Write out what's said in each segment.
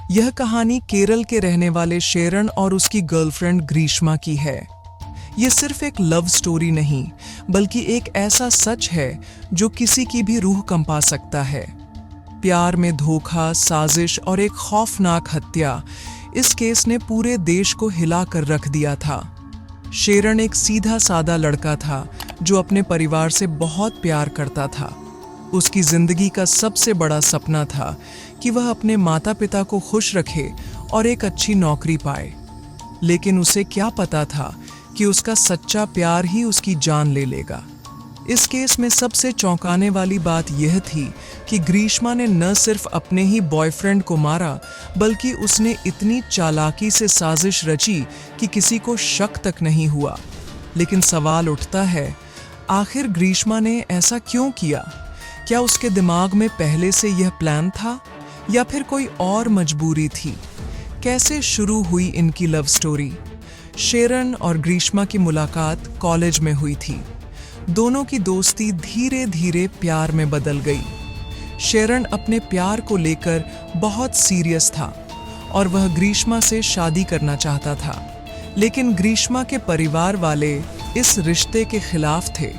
यह कहानी केरल के रहने वाले शेरन और उसकी गर्लफ्रेंड ग्रीष्मा की है। यह सिर्फ एक लव स्टोरी नहीं, बल्कि एक ऐसा सच है जो किसी की भी रूह कंपा सकता है। प्यार में धोखा, साजिश और एक खौफनाक हत्या, इस केस ने पूरे देश को हिला कर रख दिया था। शेरन एक सीधा साधा लड़का था जो अपने परिवार से बहुत प्यार करता था। उसकी जिंदगी का सबसे बड़ा सपना था कि वह अपने माता पिता को खुश रखे और एक अच्छी नौकरी पाए। लेकिन उसे क्या पता था कि उसका सच्चा प्यार ही उसकी जान ले लेगा। इस केस में सबसे चौंकाने वाली बात यह थी कि ग्रीष्मा ने न सिर्फ अपने ही बॉयफ्रेंड को मारा, बल्कि उसने इतनी चालाकी से साजिश रची कि किसी को शक तक नहीं हुआ। लेकिन सवाल उठता है, आखिर ग्रीष्मा ने ऐसा क्यों किया? क्या उसके दिमाग में पहले से यह प्लान था या फिर कोई और मजबूरी थी? कैसे शुरू हुई इनकी लव स्टोरी? शेरन और ग्रीष्मा की मुलाकात कॉलेज में हुई थी। दोनों की दोस्ती धीरे धीरे प्यार में बदल गई। शेरन अपने प्यार को लेकर बहुत सीरियस था और वह ग्रीष्मा से शादी करना चाहता था। लेकिन ग्रीष्मा के परिवार वाले इस रिश्ते के खिलाफ थे।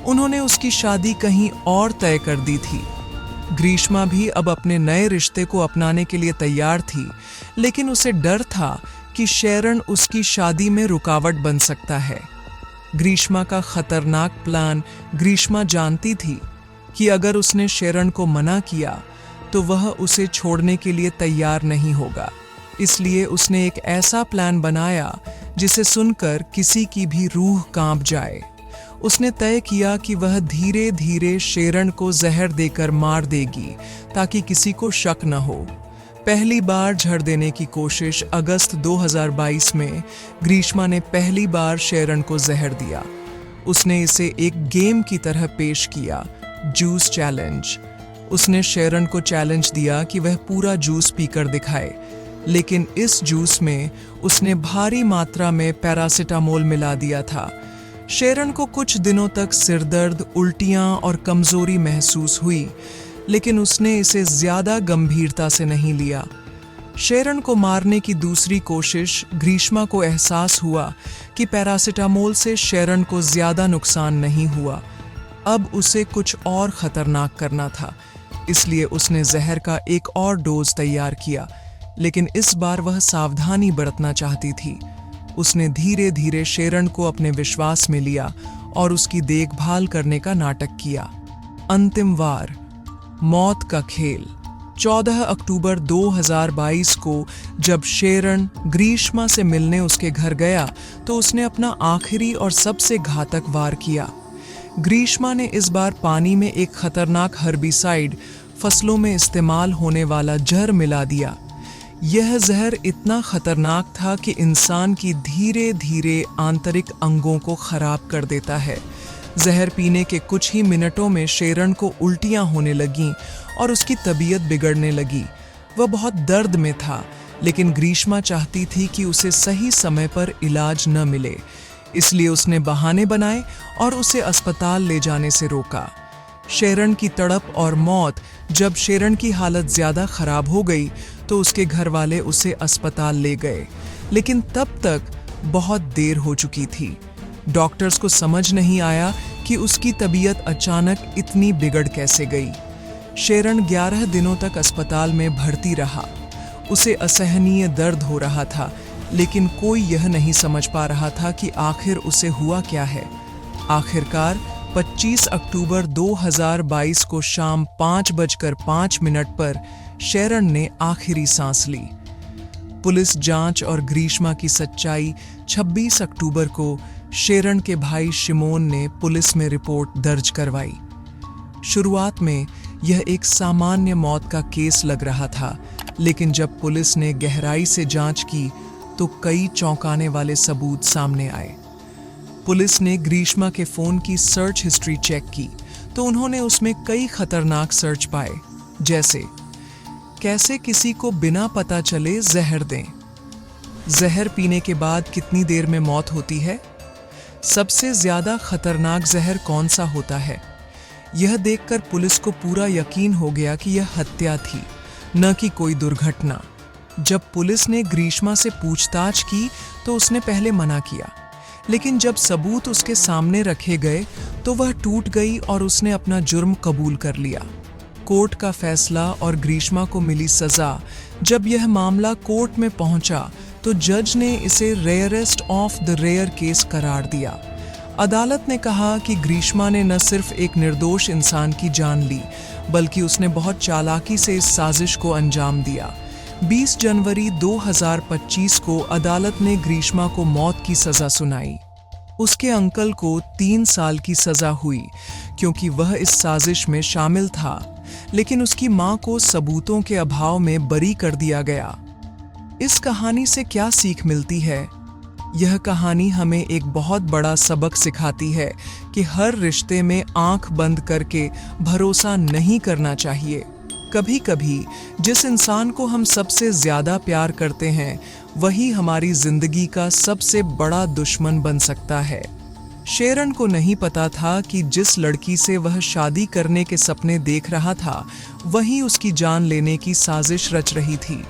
उन्होंने उसकी शादी कहीं और तय कर दी थी। ग्रीष्मा भी अब अपने नए रिश्ते को अपनाने के लिए तैयार थी, लेकिन उसे डर था कि शेरन उसकी शादी में रुकावट बन सकता है। ग्रीष्मा का खतरनाक प्लान ग्रीष्मा जानती थी कि अगर उसने शेरन को मना किया तो वह उसे छोड़ने के लिए तैयार नहीं होगा। इसलिए उसने एक ऐसा प्लान बनाया जिसे सुनकर किसी की भी रूह कांप जाए। उसने तय किया कि वह धीरे धीरे शेरन को जहर देकर मार देगी ताकि किसी को शक न हो। पहली बार झड़ देने की कोशिश अगस्त 2022 में ग्रीष्मा ने पहली बार शेरन को जहर दिया। उसने इसे एक गेम की तरह पेश किया, जूस चैलेंज। उसने शेरन को चैलेंज दिया कि वह पूरा जूस पीकर दिखाए, लेकिन इस जूस में उसने भारी मात्रा में पैरासिटामोल मिला दिया था। शेरन को कुछ दिनों तक सिरदर्द, उल्टियां और कमजोरी महसूस हुई, लेकिन उसने इसे ज्यादा गंभीरता से नहीं लिया। शेरन को मारने की दूसरी कोशिश, ग्रीष्मा को एहसास हुआ कि पैरासिटामोल से शेरन को ज्यादा नुकसान नहीं हुआ। अब उसे कुछ और खतरनाक करना था, इसलिए उसने जहर का एक और डोज तैयार किया, लेकिन इस बार वह सावधानी बरतना चाहती थी। उसने धीरे धीरे शेरन को अपने विश्वास में लिया और उसकी देखभाल करने का नाटक किया। अंतिम वार, मौत का खेल। 14 अक्टूबर 2022 को जब शेरन ग्रीष्मा से मिलने उसके घर गया तो उसने अपना आखिरी और सबसे घातक वार किया। ग्रीष्मा ने इस बार पानी में एक खतरनाक हर्बिसाइड, फसलों में इस्तेमाल होने वाला जहर मिला दिया। यह जहर इतना खतरनाक था कि इंसान की धीरे धीरे आंतरिक अंगों को खराब कर देता है। जहर पीने के कुछ ही मिनटों में शेरन को उल्टियां होने लगीं और उसकी तबीयत बिगड़ने लगी। वह बहुत दर्द में था, लेकिन ग्रीष्मा चाहती थी कि उसे सही समय पर इलाज न मिले, इसलिए उसने बहाने बनाए और उसे अस्पताल ले जाने से रोका। शेरन की तड़प और मौत, जब शेरन की हालत ज्यादा खराब हो गई तो उसके घर वाले उसे अस्पताल ले गए, लेकिन तब तक बहुत देर हो चुकी थी। डॉक्टर्स को समझ नहीं आया कि उसकी तबीयत अचानक इतनी बिगड़ कैसे गई। शेरन 11 दिनों तक अस्पताल में भर्ती रहा। उसे असहनीय दर्द हो रहा था, लेकिन कोई यह नहीं समझ पा रहा था कि आखिर उसे हुआ क्या है। आखिरकार 25 अक्टूबर 2022 को शाम 5:05 पर शेरन ने आखिरी सांस ली। पुलिस जांच और ग्रीष्मा की सच्चाई 26 अक्टूबर को शेरन के भाई शिमोन ने पुलिस में रिपोर्ट दर्ज करवाई। शुरुआत में यह एक सामान्य मौत का केस लग रहा था, लेकिन जब पुलिस ने गहराई से जांच की तो कई चौंकाने वाले सबूत सामने आए। पुलिस ने ग्रीष्मा के फोन की सर्च हिस्ट्री चेक की तो उन्होंने उसमें कई खतरनाक सर्च पाए, जैसे कैसे किसी को बिना पता चले जहर दें, जहर पीने के बाद कितनी देर में मौत होती है, सबसे ज्यादा खतरनाक जहर कौन सा होता है। यह देखकर पुलिस को पूरा यकीन हो गया कि यह हत्या थी, न कि कोई दुर्घटना। जब पुलिस ने ग्रीष्मा से पूछताछ की तो उसने पहले मना किया, लेकिन जब सबूत उसके सामने रखे गए तो वह टूट गई और उसने अपना जुर्म कबूल कर लिया। कोर्ट का फैसला और ग्रीष्मा को मिली सजा, जब यह मामला कोर्ट में पहुंचा तो जज ने इसे rarest of the rare case करार दिया। अदालत ने कहा कि ग्रीष्मा ने न सिर्फ एक निर्दोष इंसान की जान ली, बल्कि उसने बहुत चालाकी से इस साजिश को अंजाम दिया। 20 जनवरी 2025 को अदालत ने ग्रीष्मा को मौत की सजा सुनाई। उसके अंकल को 3 साल की सजा हुई क्योंकि वह इस साजिश में शामिल था, लेकिन उसकी मां को सबूतों के अभाव में बरी कर दिया गया। इस कहानी से क्या सीख मिलती है? यह कहानी हमें एक बहुत बड़ा सबक सिखाती है कि हर रिश्ते में आंख बंद करके भरोसा नहीं करना चाहिए। कभी-कभी जिस इंसान को हम सबसे ज्यादा प्यार करते हैं, वही हमारी जिंदगी का सबसे बड़ा दुश्मन बन सकता है। शेरन को नहीं पता था कि जिस लड़की से वह शादी करने के सपने देख रहा था, वही उसकी जान लेने की साजिश रच रही थी।